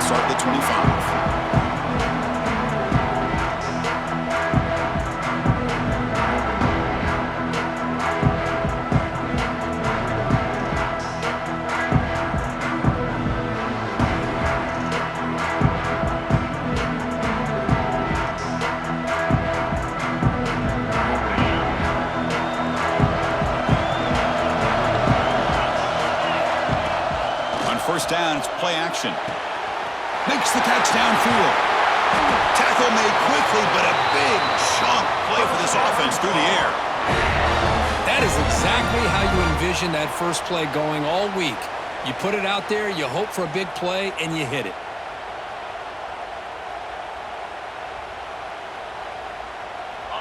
start the 25. First down, it's play action. Makes the catch downfield. Tackle made quickly, but a big chunk play for this offense through the air. That is exactly how you envision that first play going all week. You put it out there, you hope for a big play, and you hit it.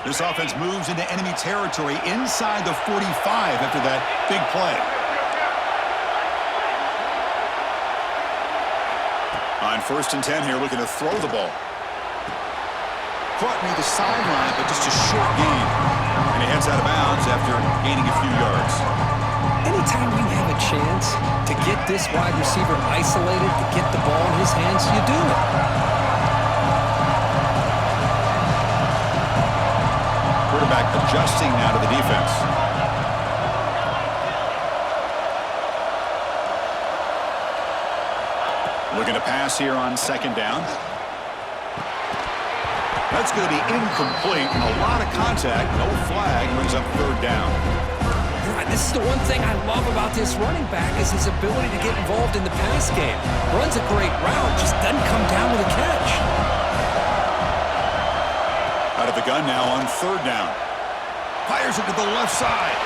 This offense moves into enemy territory inside the 45 after that big play. On 1st and 10 here, looking to throw the ball. Caught near the sideline, but just a short gain. And he heads out of bounds after gaining a few yards. Anytime you have a chance to get this wide receiver isolated, to get the ball in his hands, you do it. Quarterback adjusting now to the defense. Looking to pass here on 2nd down. That's going to be incomplete. A lot of contact. No flag. Brings up 3rd down. This is the one thing I love about this running back is his ability to get involved in the pass game. Runs a great route, just doesn't come down with a catch. Out of the gun now on 3rd down. Fires it to the left side.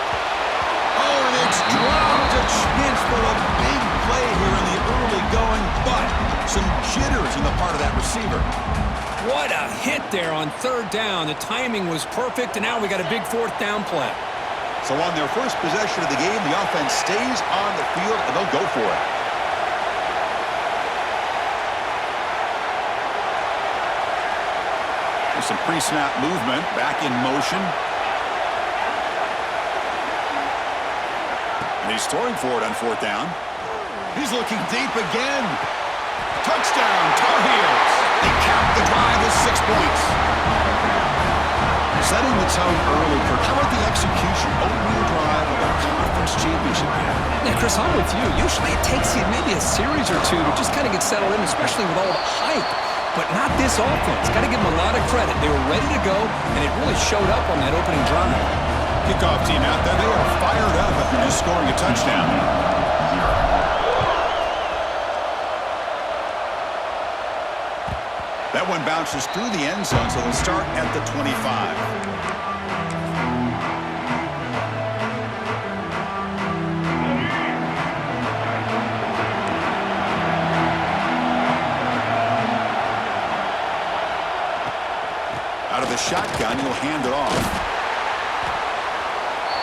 Oh, and it's dropped. A chance for a big play here in the early going, but some jitters in the part of that receiver. What a hit there on 3rd down. The timing was perfect, and now we got a big 4th down play. So on their first possession of the game, the offense stays on the field, and they'll go for it. There's some pre-snap movement, back in motion. And he's throwing for it on 4th down. He's looking deep again. Touchdown, Tar Heels. They cap the drive with 6 points. Setting the tone early, Kirk. How about the execution? Opening drive of a conference championship game. Yeah, Chris, I'm with you. Usually it takes you maybe a series or two to just kind of get settled in, especially with all the hype. But not this offense. Got to give them a lot of credit. They were ready to go, and it really showed up on that opening drive. Kickoff team out there. They are fired up after just scoring a touchdown. That one bounces through the end zone, so they'll start at the 25. Out of the shotgun, he'll hand it off.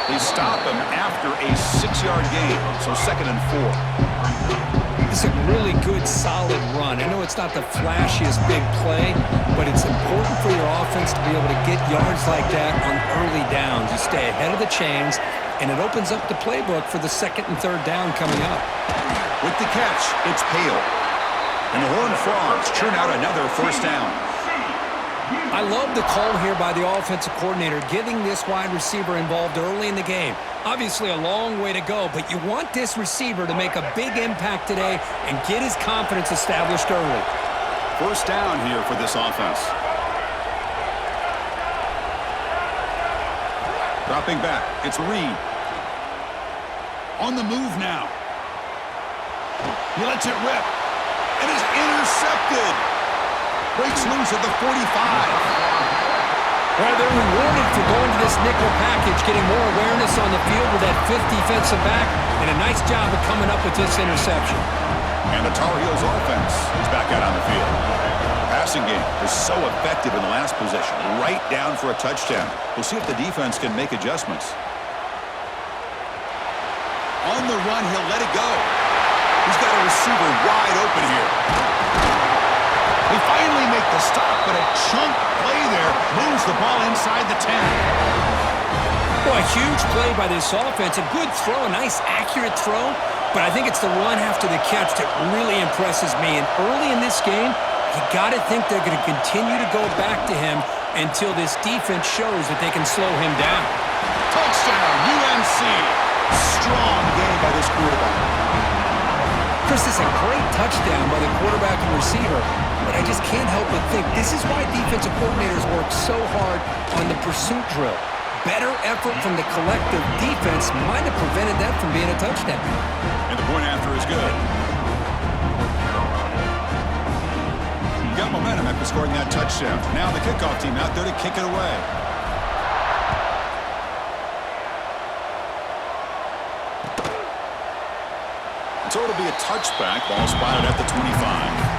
They stop him after a 6-yard gain, so 2nd and 4. It's a really good, solid run. I know it's not the flashiest big play, but it's important for your offense to be able to get yards like that on early downs. You stay ahead of the chains, and it opens up the playbook for the 2nd and 3rd down coming up. With the catch, it's Pale. And the Horned Frogs churn out another 1st down. I love the call here by the offensive coordinator, getting this wide receiver involved early in the game. Obviously a long way to go, but you want this receiver to make a big impact today and get his confidence established early. 1st down here for this offense. Dropping back, it's Reed. On the move now. He lets it rip. And is intercepted. Breaks loose at the 45. Well, they're rewarded for going to this nickel package, getting more awareness on the field with that 5th defensive back, and a nice job of coming up with this interception. And the Tar Heels offense is back out on the field. The passing game was so effective in the last possession, right down for a touchdown. We'll see if the defense can make adjustments. On the run, he'll let it go. He's got a receiver wide open here. They finally make the stop, but a chunk play there moves the ball inside the 10. Well, a huge play by this offense. A good throw, a nice accurate throw. But I think it's the run after the catch that really impresses me. And early in this game, you got to think they're going to continue to go back to him until this defense shows that they can slow him down. Touchdown, UNC. Strong game by this quarterback. Chris, this is a great touchdown by the quarterback and receiver, but I just can't help but think this is why defensive coordinators work so hard on the pursuit drill. Better effort from the collective defense might have prevented that from being a touchdown. And the point after is good. You got momentum after scoring that touchdown. Now the kickoff team out there to kick it away. So it'll be a touchback. Ball spotted at the 25.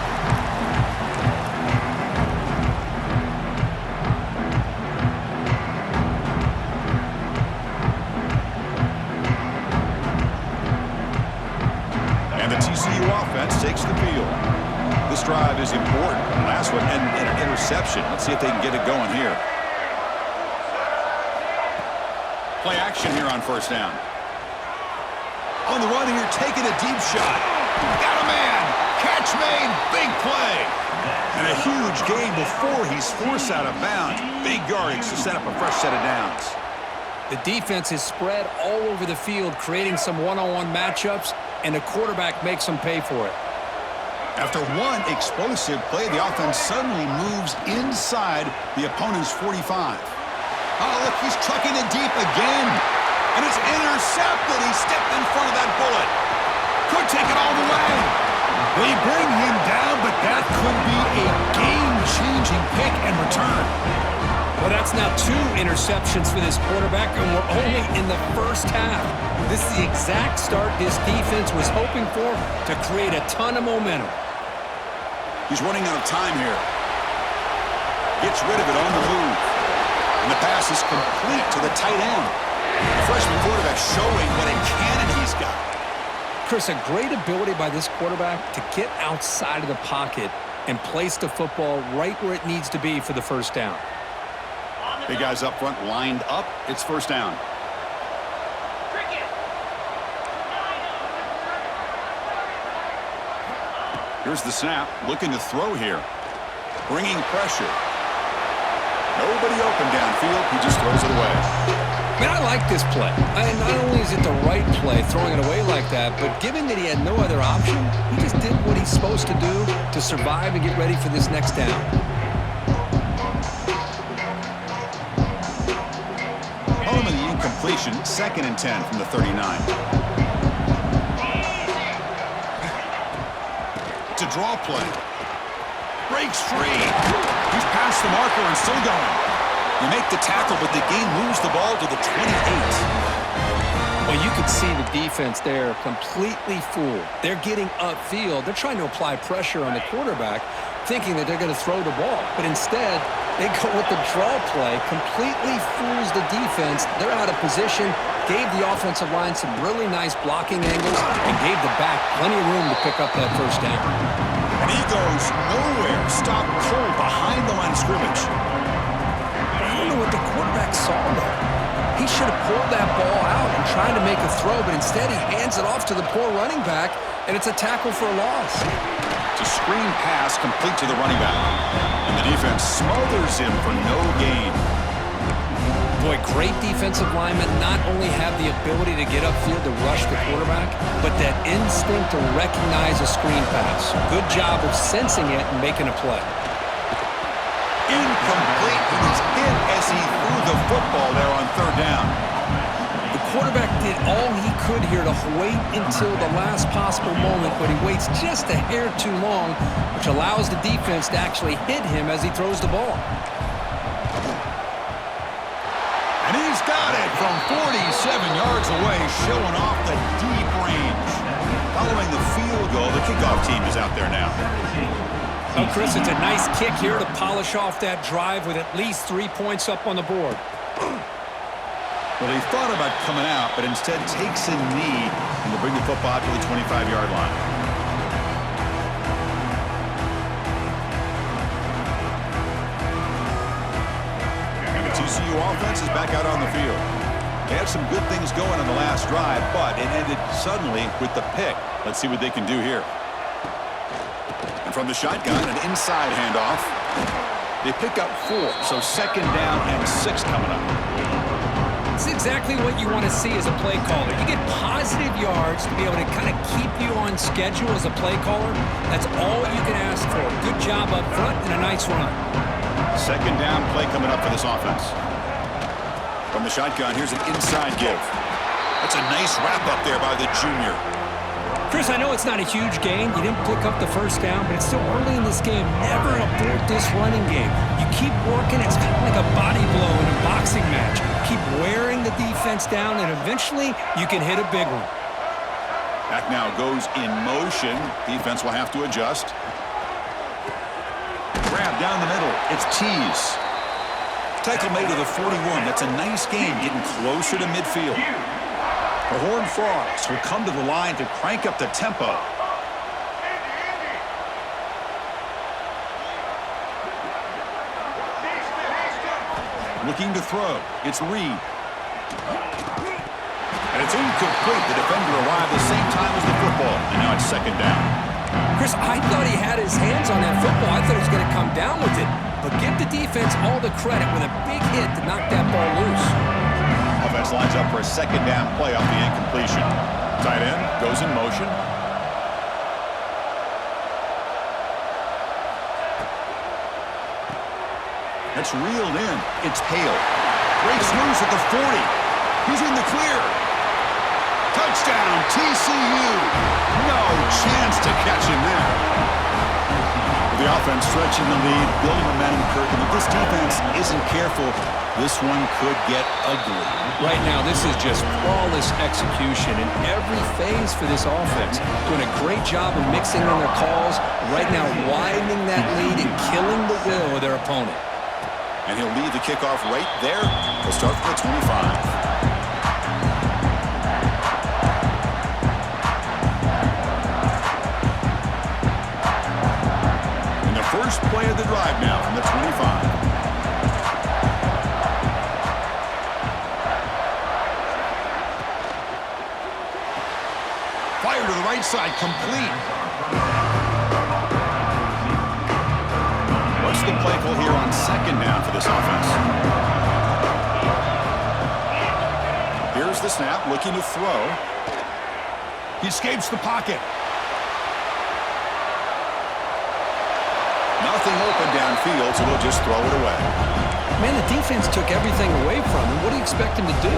And the TCU offense takes the field. This drive is important. Last one, and an interception. Let's see if they can get it going here. Play action here on first down. On the run here, taking a deep shot. Got a man. Catch made. Big play. And a huge gain before he's forced out of bounds. Big yardage to set up a fresh set of downs. The defense is spread all over the field, creating some one-on-one matchups, and the quarterback makes them pay for it. After one explosive play, the offense suddenly moves inside the opponent's 45. Oh, look, he's trucking it deep again. And it's intercepted. He stepped in front of that bullet. Could take it all the way. They bring him down, but that could be a game-changing pick and return. Well, that's now 2 interceptions for this quarterback, and we're only in the first half. This is the exact start this defense was hoping for to create a ton of momentum. He's running out of time here. Gets rid of it on the move. And the pass is complete to the tight end. The freshman quarterback showing what a cannon he's got. Chris, a great ability by this quarterback to get outside of the pocket and place the football right where it needs to be for the first down. Big guys up front lined up. It's first down. Here's the snap. Looking to throw here. Bringing pressure. Nobody open downfield. He just throws it away. Man, I like this play. Not only is it the right play, throwing it away like that, but given that he had no other option, he just did what he's supposed to do to survive and get ready for this next down. Home in the incompletion, 2nd and 10 from the 39. It's a draw play. Breaks free. He's past the marker and still going. You make the tackle, but the game moves the ball to the 28. Well, you could see the defense there completely fooled. They're getting upfield. They're trying to apply pressure on the quarterback, thinking that they're going to throw the ball. But instead, they go with the draw play, completely fools the defense. They're out of position, gave the offensive line some really nice blocking angles, and gave the back plenty of room to pick up that first down. And he goes nowhere. Stopped cold behind the line of scrimmage. I don't know what the quarterback saw there. He should have pulled that ball out and tried to make a throw, but instead he hands it off to the poor running back, and it's a tackle for a loss. It's a screen pass complete to the running back. And the defense smothers him for no gain. Boy, great defensive linemen not only have the ability to get upfield to rush the quarterback, but that instinct to recognize a screen pass. Good job of sensing it and making a play. Incomplete. He was hit as he threw the football there on 3rd down. The quarterback did all he could here to wait until the last possible moment, but he waits just a hair too long, which allows the defense to actually hit him as he throws the ball. And he's got it from 47 yards away, showing off the deep range. Following the field goal, the kickoff team is out there now. Oh, Chris, it's a nice kick here to polish off that drive with at least 3 points up on the board. Well, he thought about coming out, but instead takes a knee and will bring the football to the 25-yard line. And the TCU offense is back out on the field. They had some good things going on the last drive, but it ended suddenly with the pick. Let's see what they can do here. And from the shotgun, an inside handoff. They pick up 4, so 2nd down and 6 coming up. It's exactly what you want to see as a play caller. You get positive yards to be able to kind of keep you on schedule as a play caller. That's all you can ask for. Good job up front and a nice run. 2nd down play coming up for this offense. From the shotgun, here's an inside give. That's a nice wrap up there by the junior. Chris, I know it's not a huge gain. You didn't pick up the 1st down, but it's still early in this game. Never abort this running game. You keep working. It's kind of like a body blow in a boxing match. Keep wearing the defense down, and eventually you can hit a big one. Back now goes in motion. Defense will have to adjust. Grab down the middle. It's Tease. Tackle made to the 41. That's a nice game, getting closer to midfield. The Horned Frogs will come to the line to crank up the tempo. Looking to throw. It's Reed. And it's incomplete. The defender arrived the same time as the football. And now it's 2nd down. Chris, I thought he had his hands on that football. I thought he was going to come down with it. But give the defense all the credit with a big hit to knock that ball loose. Offense lines up for a 2nd down play off the incompletion. Tight end goes in motion. That's reeled in. It's Hale. Breaks loose at the 40. He's in the clear. Touchdown, TCU. No chance to catch him there. The offense stretching the lead, building momentum, Kirk. And if this defense isn't careful, this one could get ugly. Right now, this is just flawless execution in every phase for this offense. Doing a great job of mixing in their calls. Right now, widening that lead and killing the will of their opponent. And he'll lead the kickoff right there. We'll start from the 25. First play of the drive now from the 25. Fire to the right side, complete. What's the play call here on 2nd down for this offense? Here's the snap, looking to throw. He escapes the pocket. Nothing open downfield, so they'll just throw it away. Man, the defense took everything away from him. What do you expect him to do?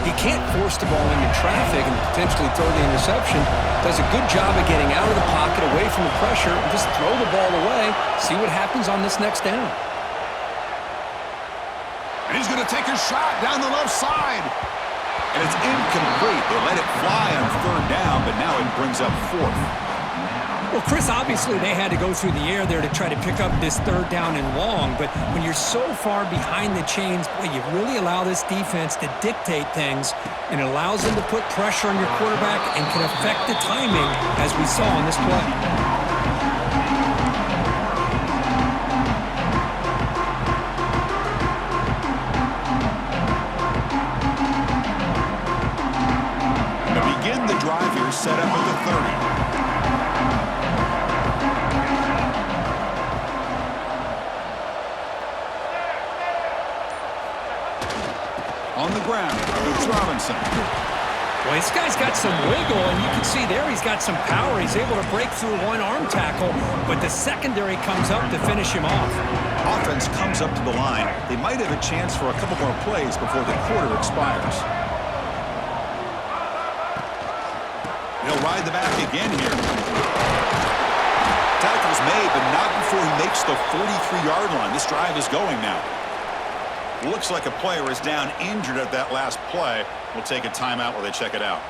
He can't force the ball into traffic and potentially throw the interception. Does a good job of getting out of the pocket, away from the pressure, and just throw the ball away. See what happens on this next down. And he's going to take a shot down the left side. And it's incomplete. They let it fly on 3rd down, but now it brings up 4th. Well, Chris, obviously they had to go through the air there to try to pick up this 3rd down and long, but when you're so far behind the chains, boy, you really allow this defense to dictate things, and it allows them to put pressure on your quarterback and can affect the timing, as we saw on this play. And to begin the drive here, set up at the 30. On the ground, it's Robinson. Well, this guy's got some wiggle, and you can see there he's got some power. He's able to break through one arm tackle, but the secondary comes up to finish him off. Offense comes up to the line. They might have a chance for a couple more plays before the quarter expires. He'll ride the back again here. Tackle's made, but not before he makes the 43-yard line. This drive is going now. Looks like a player is down injured at that last play. We'll take a timeout while they check it out.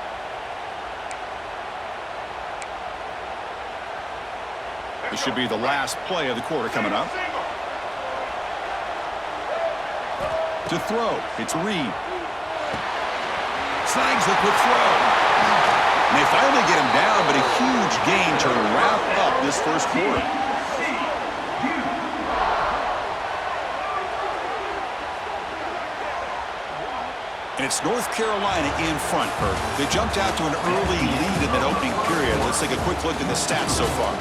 This should be the last play of the quarter coming up. To throw, it's Reed. Snags the quick throw. And they finally get him down, but a huge gain to wrap up this first quarter. And it's North Carolina in front, Kirk. They jumped out to an early lead in that opening period. Let's take a quick look at the stats so far.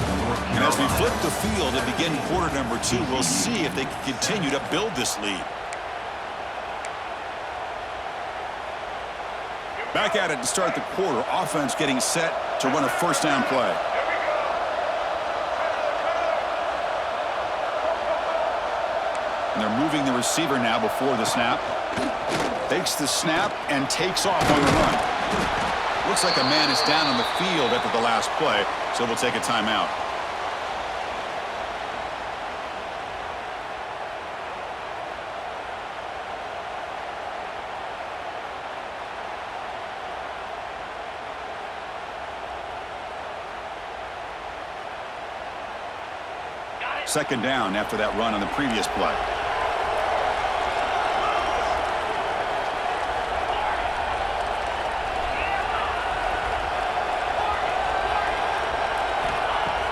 And as we flip the field and begin quarter number 2, we'll see if they can continue to build this lead. Back at it to start the quarter. Offense getting set to run a first down play. And they're moving the receiver now before the snap. Takes the snap and takes off on the run. Looks like a man is down on the field after the last play, so we'll take a timeout. Second down after that run on the previous play.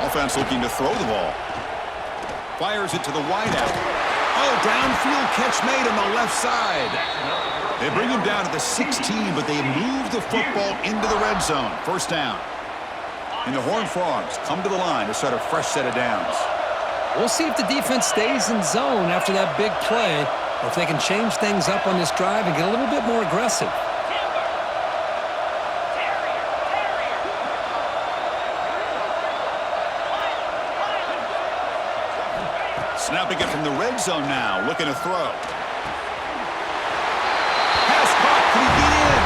Offense looking to throw the ball. Fires it to the wideout. Oh, downfield catch made on the left side. They bring him down to the 16, but they move the football into the red zone. First down. And the Horned Frogs come to the line to start a fresh set of downs. We'll see if the defense stays in zone after that big play, or if they can change things up on this drive and get a little bit more aggressive. Snapping it from the red zone now, looking to throw. Pass caught, can he get in?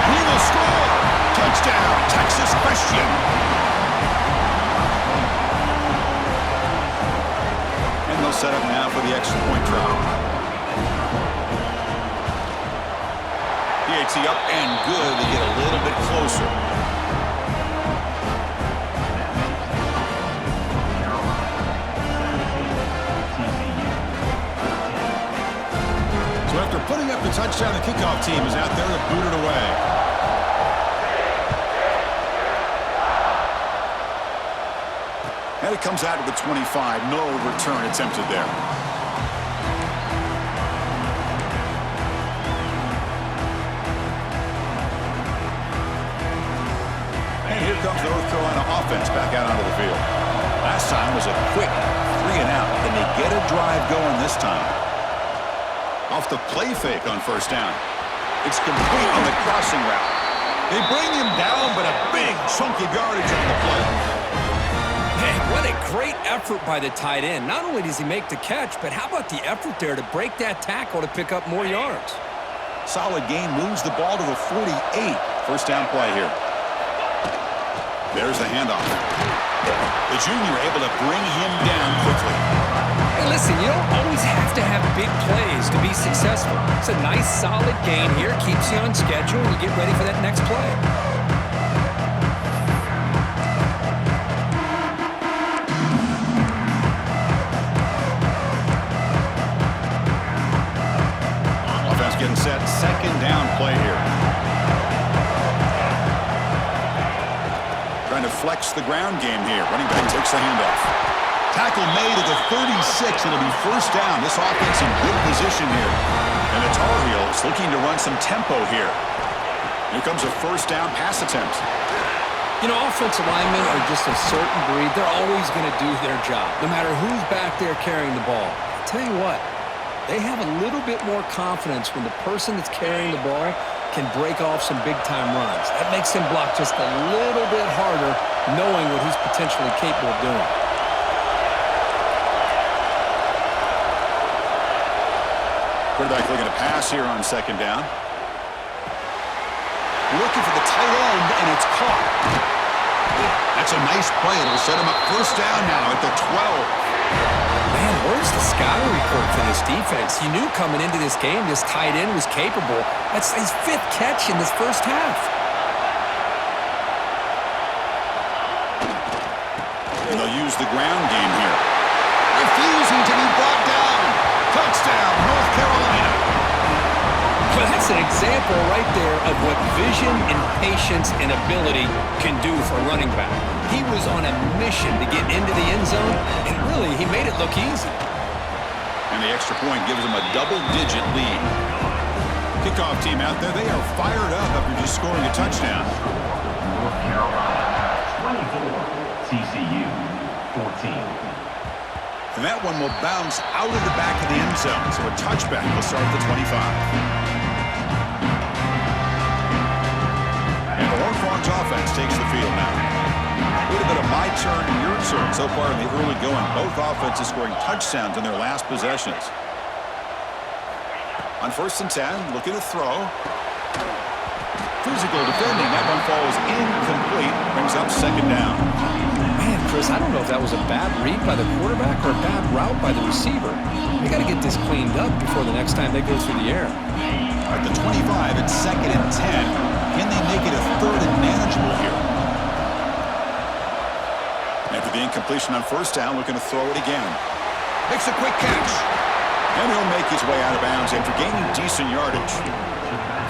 He will score! Touchdown, Texas Christian! And they'll set up now for the extra point try. PAT up and good to get a little bit closer. After putting up the touchdown, the kickoff team is out there to boot it away. And it comes out to the 25. No return attempted there. And here comes the North Carolina offense back out onto the field. Last time was a quick 3 and out. Can they get a drive going this time? Off the play fake on first down. It's complete on the crossing route. They bring him down, but a big chunk of yardage on the play. Man, what a great effort by the tight end. Not only does he make the catch, but how about the effort there to break that tackle to pick up more yards? Solid gain, moves the ball to the 48. First down play here. There's the handoff. The junior able to bring him down quickly. Hey, listen, you don't always have to have big plays to be successful. It's a nice, solid gain here. Keeps you on schedule, and you get ready for that next play. Offense getting set. Second down play here. Trying to flex the ground game here. Running back takes the handoff. Tackle made at the 36. It'll be first down. This offense in good position here. And the Tar Heels looking to run some tempo here. Here comes a first down pass attempt. You know, offensive linemen are just a certain breed. They're always going to do their job, no matter who's back there carrying the ball. I'll tell you what, they have a little bit more confidence when the person that's carrying the ball can break off some big-time runs. That makes him block just a little bit harder, knowing what he's potentially capable of doing. Quarterback looking to pass here on second down. Looking for the tight end, and it's caught. That's a nice play. It'll set him up first down now at the 12. Man, where's the scouting report for this defense? You knew coming into this game this tight end was capable. That's his 5th catch in this first half. And they'll use the ground game here. Refusing to be brought down. Touchdown, North Carolina. Well, that's an example right there of what vision and patience and ability can do for a running back. He was on a mission to get into the end zone, and really, he made it look easy. And the extra point gives him a double-digit lead. Kickoff team out there. They are fired up after just scoring a touchdown. North Carolina 24, TCU 14. And that one will bounce out of the back of the end zone. So a touchback will start at the 25. And the Horned Frogs offense takes the field now. A little bit of my turn, your turn so far in the early going. Both offenses scoring touchdowns in their last possessions. On 1st and 10, looking to throw. Physical defending. That one falls incomplete. Brings up 2nd down. Man, Chris, I don't know if that was a bad read by the quarterback or a bad route by the receiver. They got to get this cleaned up before the next time they go through the air. At the 25, it's 2nd and 10. Can they make it a 3rd and manageable here? After the incompletion on 1st down, looking to throw it again. Makes a quick catch. And he'll make his way out of bounds after gaining decent yardage.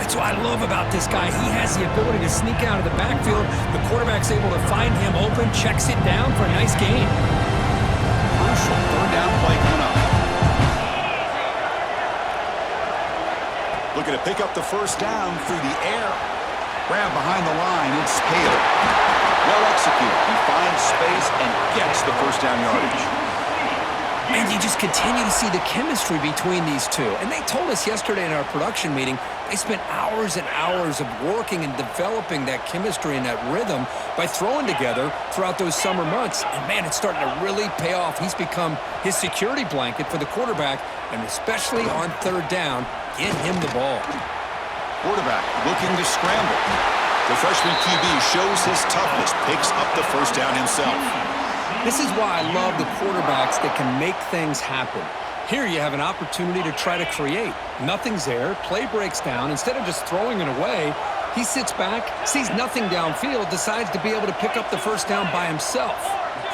That's what I love about this guy. He has the ability to sneak out of the backfield. The quarterback's able to find him open, checks it down for a nice gain. Crucial 3rd down play coming up. Looking to pick up the 1st down through the air. Grab behind the line. It's Taylor. Well executed. He finds space and gets the 1st down yardage. And you just continue to see the chemistry between these two. And they told us yesterday in our production meeting, they spent hours and hours of working and developing that chemistry and that rhythm by throwing together throughout those summer months. And, man, it's starting to really pay off. He's become his security blanket for the quarterback, and especially on 3rd down, get him the ball. Quarterback looking to scramble. The freshman QB shows his toughness, picks up the 1st down himself. This is why I love the quarterbacks that can make things happen. Here you have an opportunity to try to create. Nothing's there. Play breaks down. Instead of just throwing it away, he sits back, sees nothing downfield, decides to be able to pick up the 1st down by himself.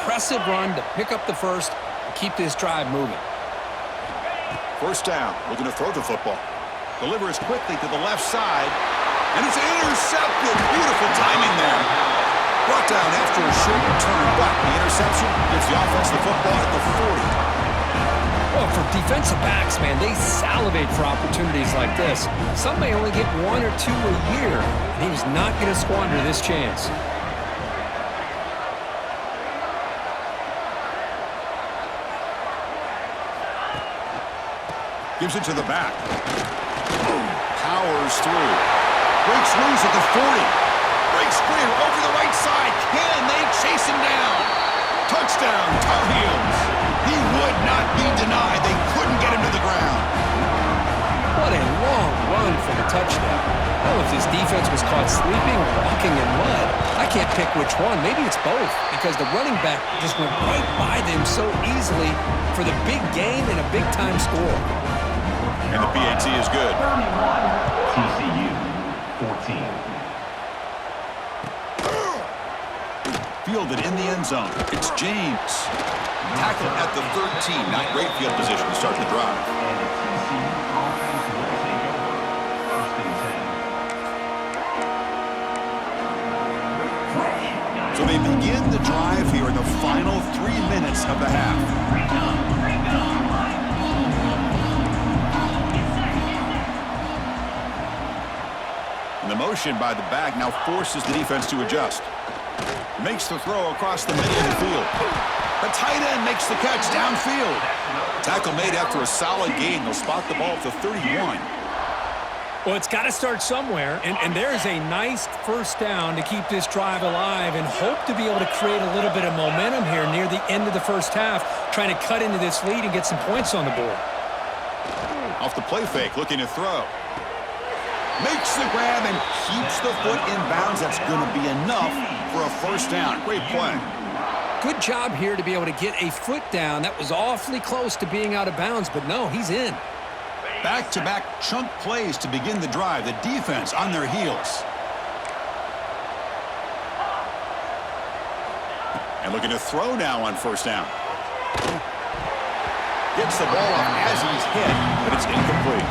Impressive run to pick up the 1st and keep this drive moving. 1st down, looking to throw the football. Delivers quickly to the left side, and it's intercepted. Beautiful timing there. Brought down after a short return, but the interception gives the offense the football at the 40. Well, for defensive backs, man, they salivate for opportunities like this. Some may only get 1 or 2 a year, and he was not going to squander this chance. Gives it to the back. Powers through. Breaks loose at the 40. Breaks clear over the right side. Can they chase him down? Touchdown, Tar Heels. He would not be denied. They couldn't get him to the ground. What a long run for the touchdown. Well, if this defense was caught sleeping or walking in mud, I can't pick which one. Maybe it's both, because the running back just went right by them so easily for the big gain and a big-time score. And the PAT is good. 31, TCU 14. Fielded in the end zone. It's James. Tackled at the 13. Not great field position to start the drive. So they begin the drive here in the final 3 minutes of the half. And the motion by the back now forces the defense to adjust. Makes the throw across the middle of the field. The tight end makes the catch downfield. Tackle made after a solid gain. They'll spot the ball at the 31. Well, it's got to start somewhere, and there's a nice 1st down to keep this drive alive and hope to be able to create a little bit of momentum here near the end of the 1st half, trying to cut into this lead and get some points on the board. Off the play fake, looking to throw. Makes the grab and keeps the foot in bounds. That's going to be enough for a 1st down. Great play. Good job here to be able to get a foot down. That was awfully close to being out of bounds, but no, he's in. Back-to-back chunk plays to begin the drive. The defense on their heels. And looking to throw now on 1st down. Gets the ball off as he's hit, but it's incomplete.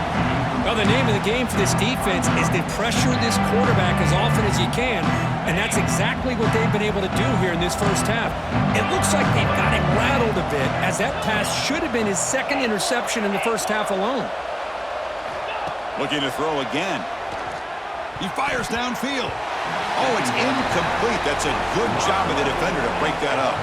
Well, the name of the game for this defense is to pressure this quarterback as often as you can, and that's exactly what they've been able to do here in this 1st half. It looks like they've got him rattled a bit, as that pass should have been his 2nd interception in the 1st half alone. Looking to throw again. He fires downfield. Oh, it's incomplete. That's a good job of the defender to break that up.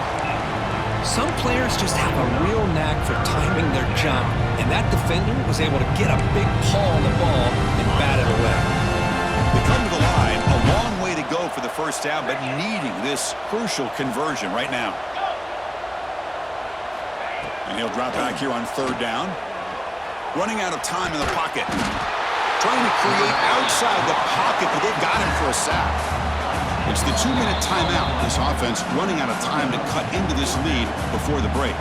Some players just have a real knack for timing their jump, and that defender was able to get a big paw on the ball and bat it away. They come to the line, a long way to go for the first down, but needing this crucial conversion right now. And he'll drop back here on third down. Running out of time in the pocket. Trying to create outside the pocket, but they've got him for a sack. It's the 2-minute timeout. This offense running out of time to cut into this lead before the break.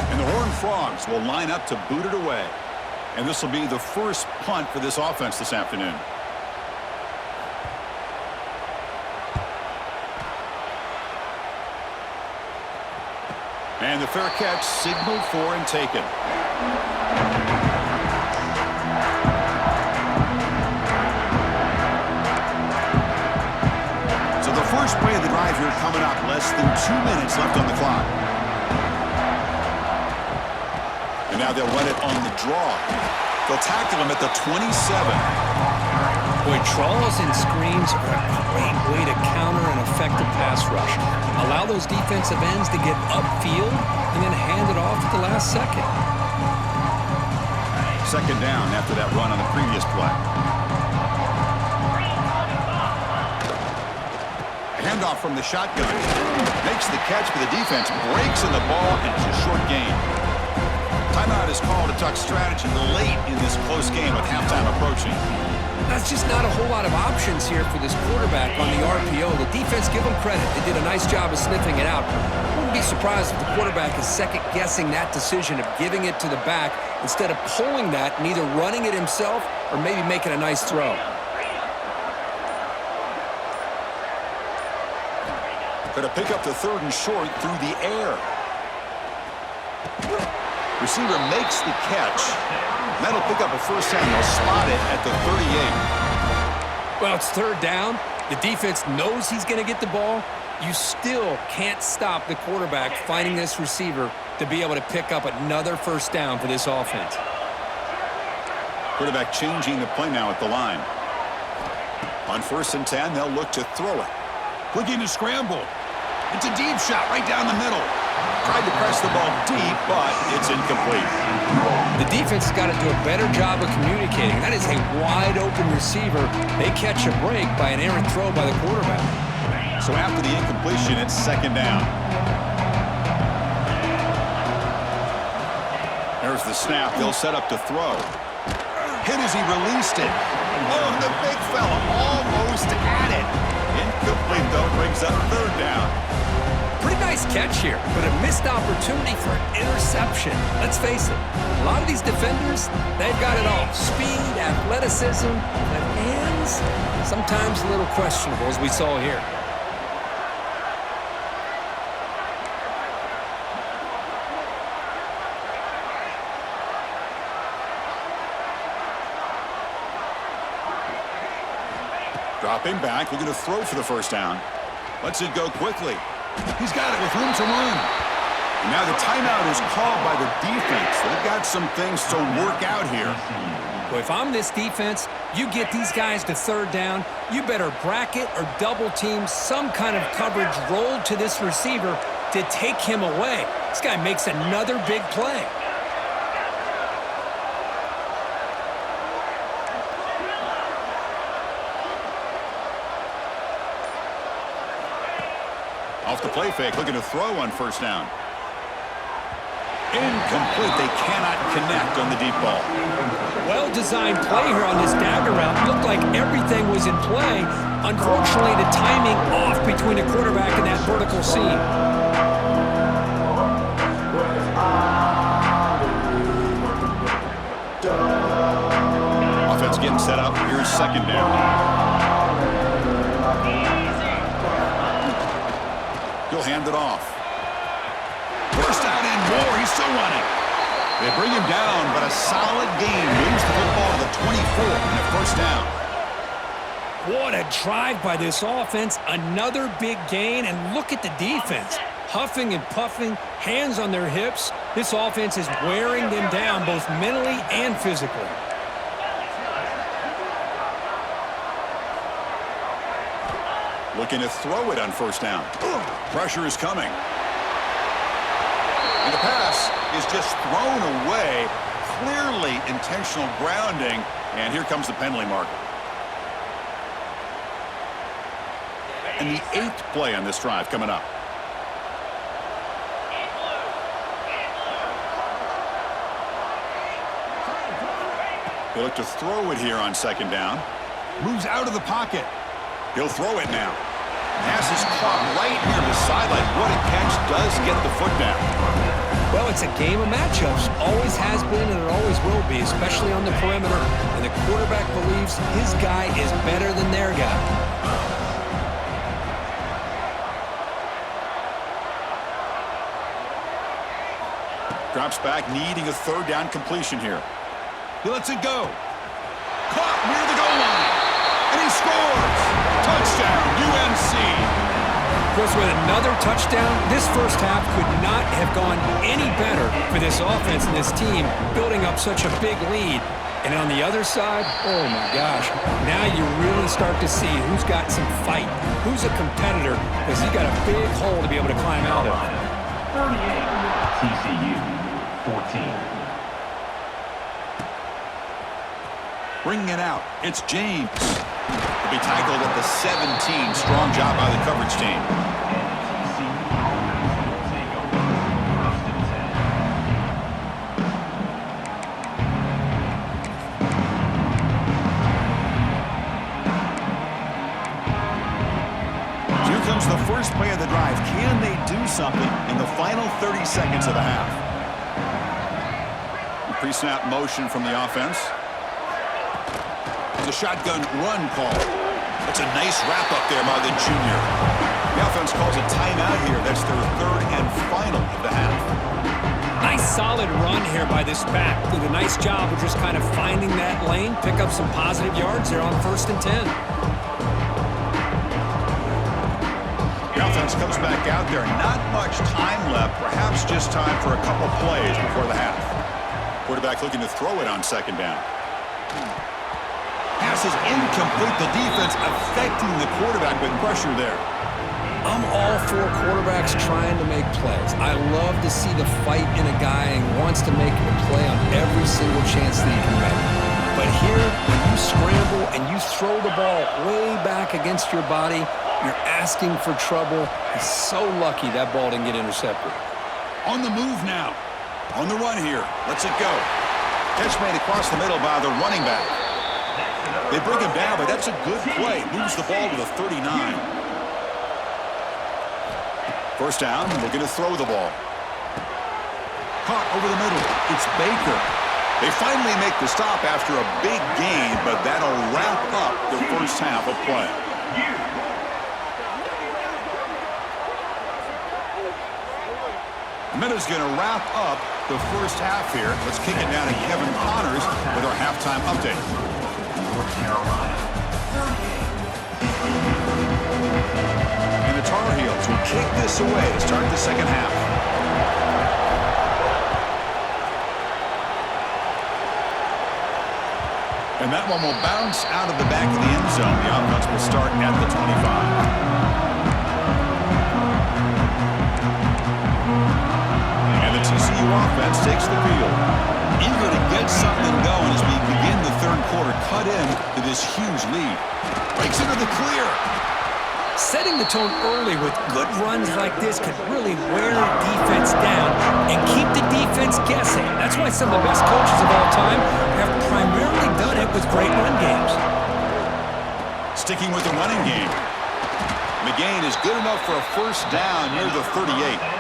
And the Horned Frogs will line up to boot it away. And this will be the first punt for this offense this afternoon. And the fair catch signaled for and taken. So the first play of the drive here coming up. Less than 2 minutes left on the clock. And now they'll run it on the draw. They'll tackle him at the 27. Boy, draws and screens are a great way to counter an effective pass rush. Allow those defensive ends to get upfield and then hand it off at the last second. Second down after that run on the previous play. A handoff from the shotgun. Makes the catch, but the defense breaks in the ball, and it's a short gain. Timeout is called to tuck strategy late in this close game with halftime approaching. That's just not a whole lot of options here for this quarterback on the RPO. The defense, give them credit. They did a nice job of sniffing it out. Wouldn't be surprised if the quarterback is second-guessing that decision of giving it to the back instead of pulling that and either running it himself or maybe making a nice throw. Going to pick up the third and short through the air. Receiver makes the catch. That'll pick up a first down. They'll spot it at the 38. Well, it's third down. The defense knows he's going to get the ball. You still can't stop the quarterback finding this receiver to be able to pick up another first down for this offense. Quarterback changing the play now at the line. On 1st and 10, they'll look to throw it. Looking to scramble. It's a deep shot right down the middle. Tried to press the ball deep, but it's incomplete. The defense has got to do a better job of communicating. That is a wide-open receiver. They catch a break by an errant throw by the quarterback. So after the incompletion, it's second down. There's the snap. They'll set up to throw. Hit as he released it. Oh, the big fella almost had it. Incomplete, though. Brings up third down. Pretty nice catch here, but a missed opportunity for an interception. Let's face it, a lot of these defenders, they've got it all. Speed, athleticism, but hands, sometimes a little questionable, as we saw here. Dropping back, looking to throw for the first down. Lets it go quickly. He's got it with room to run. And now the timeout is called by the defense. They've got some things to work out here. Well, if I'm this defense, you get these guys to third down, you better bracket or double team some kind of coverage rolled to this receiver to take him away. This guy makes another big play. Off the play fake, looking to throw on first down. Incomplete. They cannot connect on the deep ball. Well-designed play here on this dagger route. Looked like everything was in play. Unfortunately, the timing off between the quarterback and that vertical seam. Offense getting set up. Here's second down. He'll hand it off. First down and more. He's still running. They bring him down, but a solid gain moves the football to the 24 and a first down. What a drive by this offense. Another big gain, and look at the defense. huffing and puffing, hands on their hips. This offense is wearing them down both mentally and physically. Looking to throw it on first down. Pressure is coming. And the pass is just thrown away. Clearly intentional grounding. And here comes the penalty marker. And the 8th play on this drive coming up. They look to throw it here on second down. Moves out of the pocket. He'll throw it now. Pass is caught right near the sideline. What a catch. Does get the foot down. Well, it's a game of matchups. Always has been and it always will be, especially on the perimeter. And the quarterback believes his guy is better than their guy. Drops back, needing a third down completion here. He lets it go. Caught near the goal line. And he scores. Touchdown, UNC. Chris, with another touchdown, this first half could not have gone any better for this offense and this team, building up such a big lead. And on the other side, oh my gosh, now you really start to see who's got some fight, who's a competitor, because he's got a big hole to be able to climb out of. 38, TCU, 14. Bringing it out, it's James. He'll be tackled at the 17. Strong job by the coverage team. Here comes the first play of the drive. Can they do something in the final 30 seconds of the half? Pre-snap motion from the offense. The shotgun run call. That's a nice wrap-up there by the junior. The offense calls a timeout here. That's their third and final of the half. Nice solid run here by this back. Did a nice job of just kind of finding that lane, pick up some positive yards there on 1st and 10. The offense comes back out there. Not much time left. Perhaps just time for a couple plays before the half. Quarterback looking to throw it on second down. Pass is incomplete. The defense affecting the quarterback with pressure there. I'm all for quarterbacks trying to make plays. I love to see the fight in a guy and wants to make a play on every single chance that he can make. But here, when you scramble and you throw the ball way back against your body, you're asking for trouble. He's so lucky that ball didn't get intercepted. On the move now. On the run here. Lets it go. Catch made across the middle by the running back. They bring him down, but that's a good play. Moves the ball to the 39. First down, looking to throw the ball. Caught over the middle. It's Baker. They finally make the stop after a big gain, but that'll wrap up the first half of play. A minute's going to wrap up the first half here. Let's kick it down to Kevin Connors with our halftime update. North Carolina. And the Tar Heels will kick this away to start the second half. And that one will bounce out of the back of the end zone. The offense will start at the 25. TCU offense takes the field. Eager to get something going as we begin the third quarter. Cut in to this huge lead. Breaks into the clear. Setting the tone early with good runs like this could really wear defense down and keep the defense guessing. That's why some of the best coaches of all time have primarily done it with great run games. Sticking with the running game. McGain is good enough for a first down near the 38.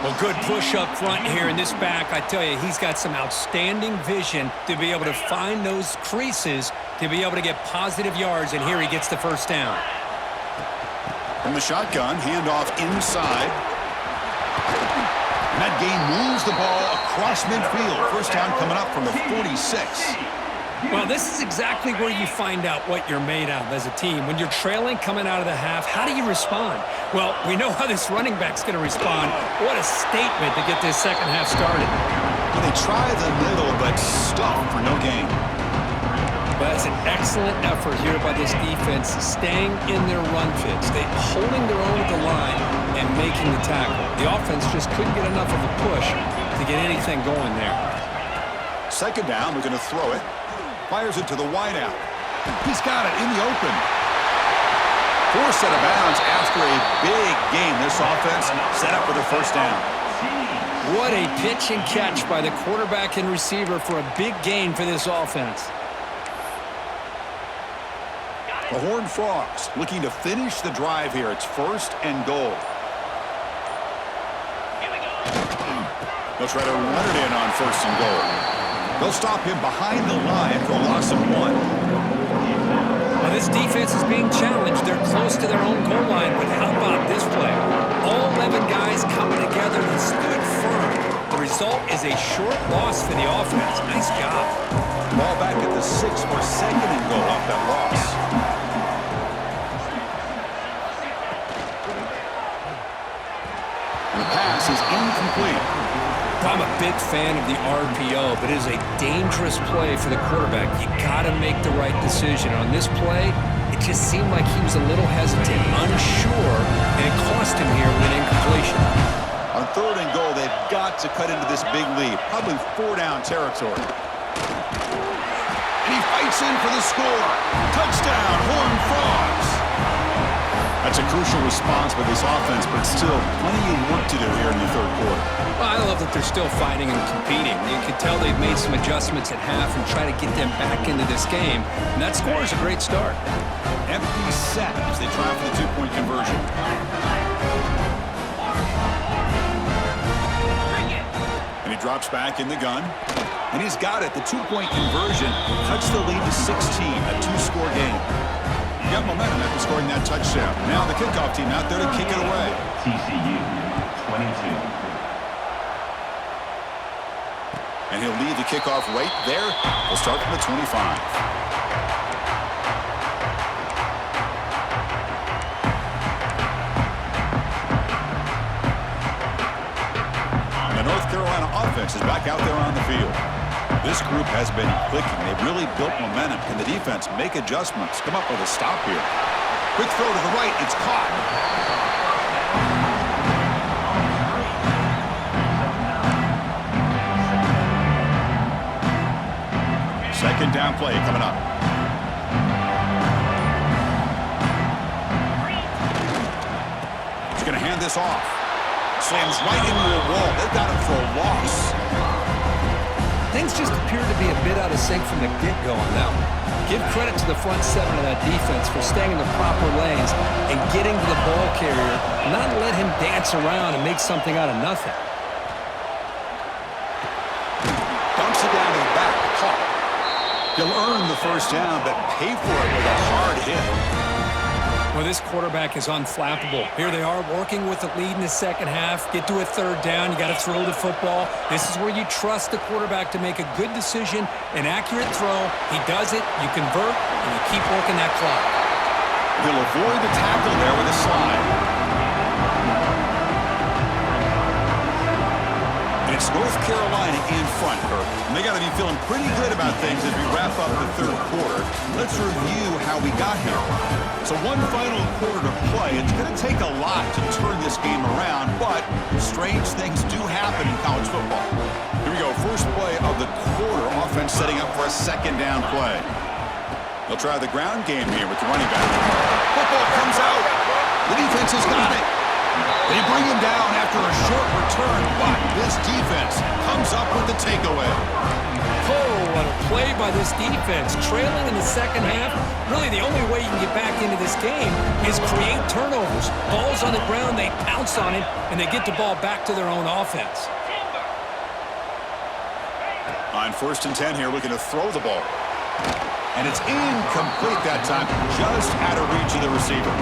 Well, good push up front here in this back. I tell you, he's got some outstanding vision to be able to find those creases to be able to get positive yards, and here he gets the first down. From the shotgun, handoff inside. And that game moves the ball across midfield. First down coming up from the 46. Well, this is exactly where you find out what you're made of as a team. When you're trailing coming out of the half, how do you respond? Well, we know how this running back's going to respond. What a statement to get this second half started. Well, they try the middle, but stop for no gain. But it's an excellent effort here by this defense, staying in their run fits. They holding their own at the line and making the tackle. The offense just couldn't get enough of a push to get anything going there. Second down, we're going to throw it. Fires it to the wideout. He's got it in the open. Forced out of bounds after a big game. This offense set up with a first down. What a pitch and catch by the quarterback and receiver for a big gain for this offense. The Horned Frogs looking to finish the drive here. It's first and goal. They'll try to run it in on first and goal. They'll stop him behind the line for a loss of 1. Now this defense is being challenged. They're close to their own goal line, but how about this play? All 11 guys coming together and stood firm. The result is a short loss for the offense. Nice job. Ball back at the 6 for second and goal off that loss. And the pass is incomplete. I'm a big fan of the RPO, but it is a dangerous play for the quarterback. You got to make the right decision. On this play, it just seemed like he was a little hesitant, unsure, and it cost him here with an incompletion. On third and goal, they've got to cut into this big lead, probably 4-down territory. And he fights in for the score. Touchdown, Horned Frogs. That's a crucial response by this offense, but still plenty of work to do here in the third quarter. Well, I love that they're still fighting and competing. You can tell they've made some adjustments at half and try to get them back into this game. And that score is a great start. Empty set as they try for the two-point conversion. And he drops back in the gun. And he's got it. The two-point conversion cuts the lead to 16, a two-score game. You got momentum after scoring that touchdown. Now the kickoff team out there to kick it away. TCU, 22. And he'll lead the kickoff right there. We'll start from the 25. And the North Carolina offense is back out there on the field. This group has been clicking. They've really built momentum. Can the defense make adjustments? Come up with a stop here. Quick throw to the right. It's caught. Second down play coming up. He's going to hand this off. Slams right into a wall. They've got him for a loss. Things just appear to be a bit out of sync from the get-go on that one. Give credit to the front seven of that defense for staying in the proper lanes and getting to the ball carrier, not let him dance around and make something out of nothing. Dumps it down to the back. Hawk. He'll earn the first down, but pay for it with a hard hit. Well, this quarterback is unflappable. Here they are working with the lead in the second half. Get to a third down. You got to throw the football. This is where you trust the quarterback to make a good decision, an accurate throw. He does it, you convert, and you keep working that clock. He'll avoid the tackle there with a slide. And it's North Carolina in front, Kirk. And they got to be feeling pretty good about things as we wrap up the third quarter. Let's review how we got here. So one final quarter to play. It's going to take a lot to turn this game around, but strange things do happen in college football. Here we go. First play of the quarter. Offense setting up for a second down play. They'll try the ground game here with the running back. Football comes out. The defense has got it. They bring him down after a short return, but this defense comes up with the takeaway. Oh, what a play by this defense. Trailing in the second half, really the only way you can get back into this game is create turnovers. Ball's on the ground, they pounce on it, and they get the ball back to their own offense. On first and 10 here, looking to throw the ball. And it's incomplete that time, just out of reach of the receiver.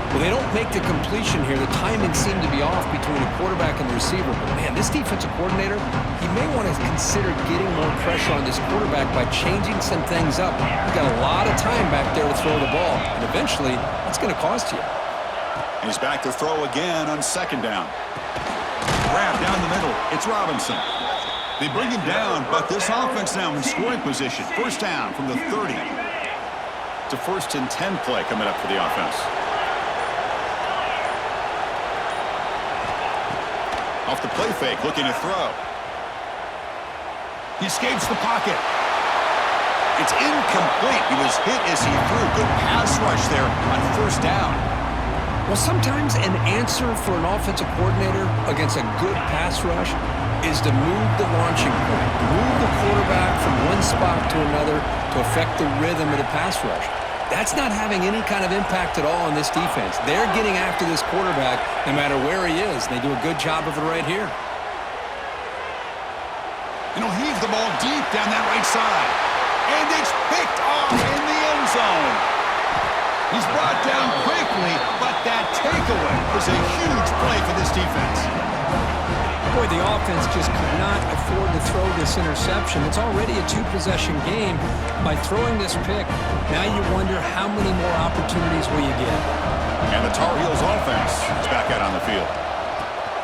Well, they don't make the completion here. The timing seemed to be off between the quarterback and the receiver. But, man, this defensive coordinator, he may want to consider getting more pressure on this quarterback by changing some things up. He's got a lot of time back there to throw the ball, and eventually that's going to cost you. He's back to throw again on second down. Grab down the middle. It's Robinson. They bring him down, but this offense now in scoring position. First down from the 30. It's a 1st and 10 play coming up for the offense. Off the play fake, looking to throw. He escapes the pocket. It's incomplete. He was hit as he threw. Good pass rush there on first down. Well, sometimes an answer for an offensive coordinator against a good pass rush is to move the launching point, move the quarterback from one spot to another to affect the rhythm of the pass rush. That's not having any kind of impact at all on this defense. They're getting after this quarterback no matter where he is, and they do a good job of it right here. And he'll heave the ball deep down that right side. And it's picked off in the end zone. He's brought down quickly, but that takeaway is a huge play for this defense. Boy, the offense just could not afford to throw this interception. It's already a 2-possession game. By throwing this pick, now you wonder how many more opportunities will you get. And the Tar Heels offense is back out on the field.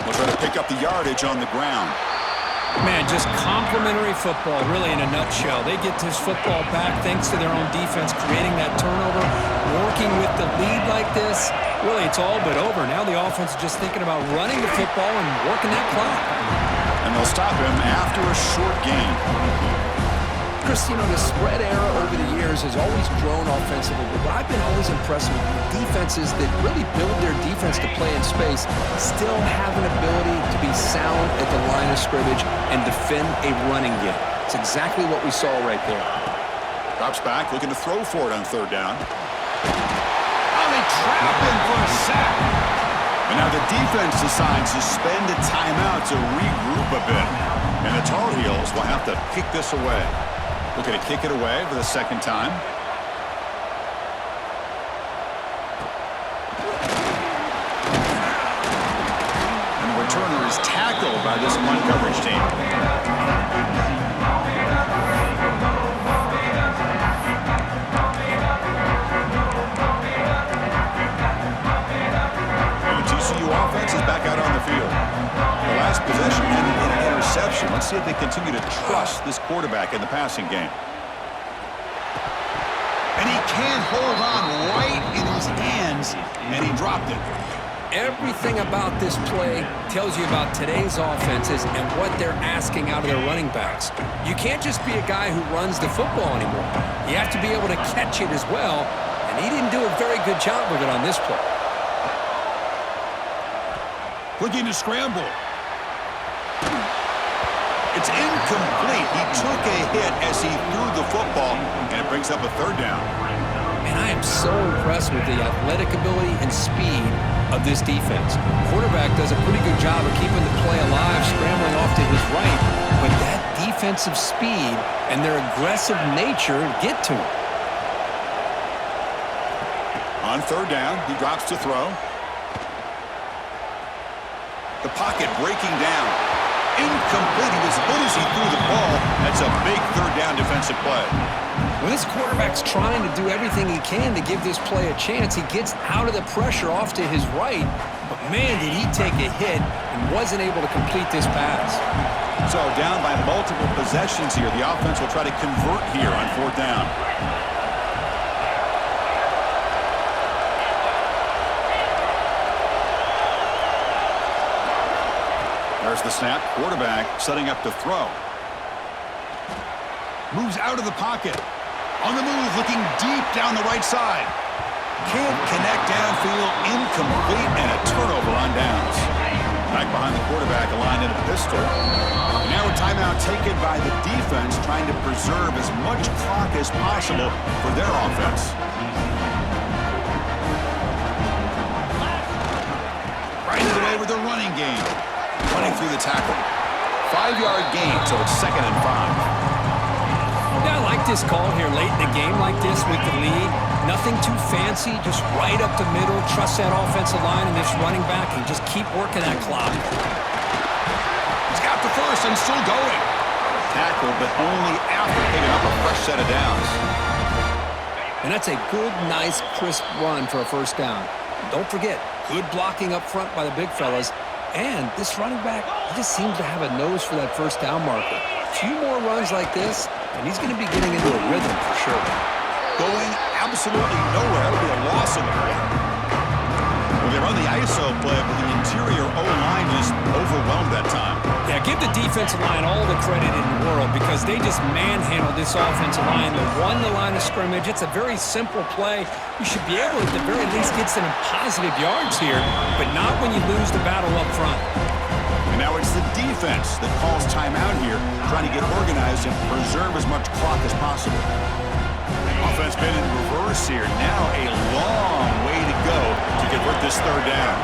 We'll try to pick up the yardage on the ground. Man, just complimentary football, really, in a nutshell. They get this football back thanks to their own defense, creating that turnover, working with the lead like this. Really, it's all but over. Now the offense is just thinking about running the football and working that clock. And they'll stop him after a short gain. Chris, you know, the spread era over the years has always grown offensively, but I've been always impressed with defenses that really build their defense to play in space, still have an ability to be sound at the line of scrimmage and defend a running game. It's exactly what we saw right there. Drops back, looking to throw for it on third down. Oh, they trap him for a sack. And now the defense decides to spend a timeout to regroup a bit. And the Tar Heels will have to kick this away. Looking to kick it away for the second time. And the returner is tackled by this punt coverage team. And the TCU offense is back out on the field. The last possession ended in an interception. Let's see if they continue to trust this quarterback in the passing game. And he can't hold on right in his hands, and he dropped it. Everything about this play tells you about today's offenses and what they're asking out of their running backs. You can't just be a guy who runs the football anymore. You have to be able to catch it as well, and he didn't do a very good job of it on this play. Looking to scramble. It's incomplete. He took a hit as he threw the football, and it brings up a third down. And I am so impressed with the athletic ability and speed of this defense. Quarterback does a pretty good job of keeping the play alive, scrambling off to his right, but that defensive speed and their aggressive nature get to him. On third down, he drops to throw. The pocket breaking down. Incomplete. He was hit as he threw the ball. That's a big third down defensive play. When this quarterback's trying to do everything he can to give this play a chance, he gets out of the pressure off to his right, but man, did he take a hit and wasn't able to complete this pass. So down by multiple possessions here. The offense will try to convert here on fourth down. There's the snap. Quarterback setting up to throw. Moves out of the pocket. On the move, looking deep down the right side. Can't connect downfield. Incomplete, and a turnover on downs. Back behind the quarterback, aligned in a pistol. And now a timeout taken by the defense, trying to preserve as much clock as possible for their offense. Right away with the running game. Running through the tackle. 5-yard gain, so it's 2nd and 5. Yeah, I like this call here late in a game like this with the lead. Nothing too fancy, just right up the middle. Trust that offensive line and this running back and just keep working that clock. He's got the first and still going. Tackle, but only after picking up a fresh set of downs. And that's a good, nice, crisp run for a first down. Don't forget, good blocking up front by the big fellas. And this running back, he just seems to have a nose for that first down marker. A few more runs like this, and he's going to be getting into a rhythm for sure. Going absolutely nowhere. That'll be a loss in the play. Well, they run the ISO play, but the interior O-line just overwhelmed that time. Yeah, give the defensive line all the credit in the world because they just manhandled this offensive line. They won the line of scrimmage. It's a very simple play. You should be able to, at the very least, get some positive yards here, but not when you lose the battle up front. And now it's the defense that calls timeout here, trying to get organized and preserve as much clock as possible. Offense been in reverse here. Now a long way to go to convert this third down.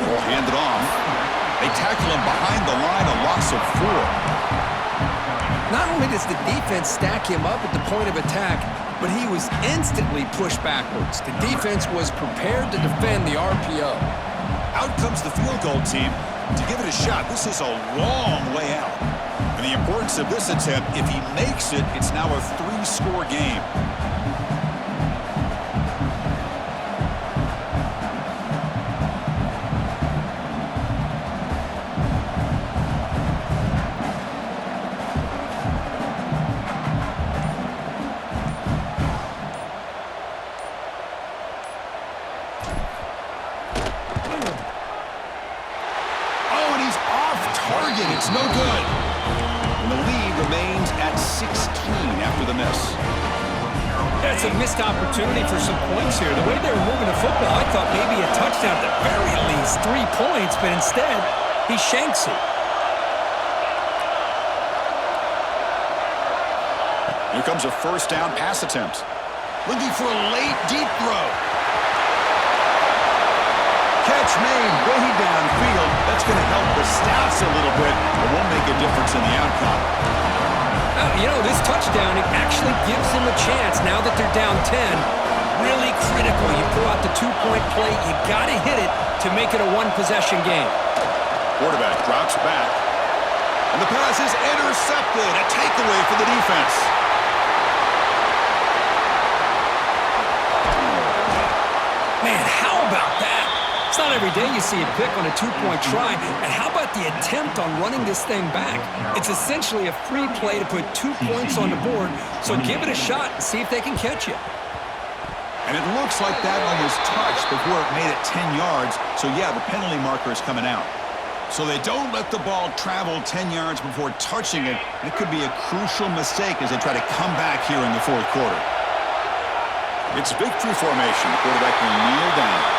Will hand it off. They tackle him behind the line, a loss of 4. Not only does the defense stack him up at the point of attack, but he was instantly pushed backwards. The defense was prepared to defend the RPO. Out comes the field goal team to give it a shot. This is a long way out. And the importance of this attempt, if he makes it, it's now a 3-score game. It's no good. And the lead remains at 16 after the miss. That's a missed opportunity for some points here. The way they were moving the football, I thought maybe a touchdown at the very least, 3 points, but instead, he shanks it. Here comes a first down pass attempt. Looking for a late deep throw. Catch made way downfield. That's going to help the stats a little bit, but won't make a difference in the outcome. You know, this touchdown, it actually gives them a chance now that they're down 10. Really critical. You pull out the 2-point play. You got to hit it to make it a 1-possession game. Quarterback drops back. And the pass is intercepted. A takeaway for the defense. Man, how about that? It's not every day you see a pick on a 2-point try. And how about the attempt on running this thing back? It's essentially a free play to put 2 points on the board. So give it a shot and see if they can catch you. And it looks like that one was touched before it made it 10 yards. So, yeah, the penalty marker is coming out. So they don't let the ball travel 10 yards before touching it. It could be a crucial mistake as they try to come back here in the fourth quarter. It's victory formation. The quarterback will kneel down.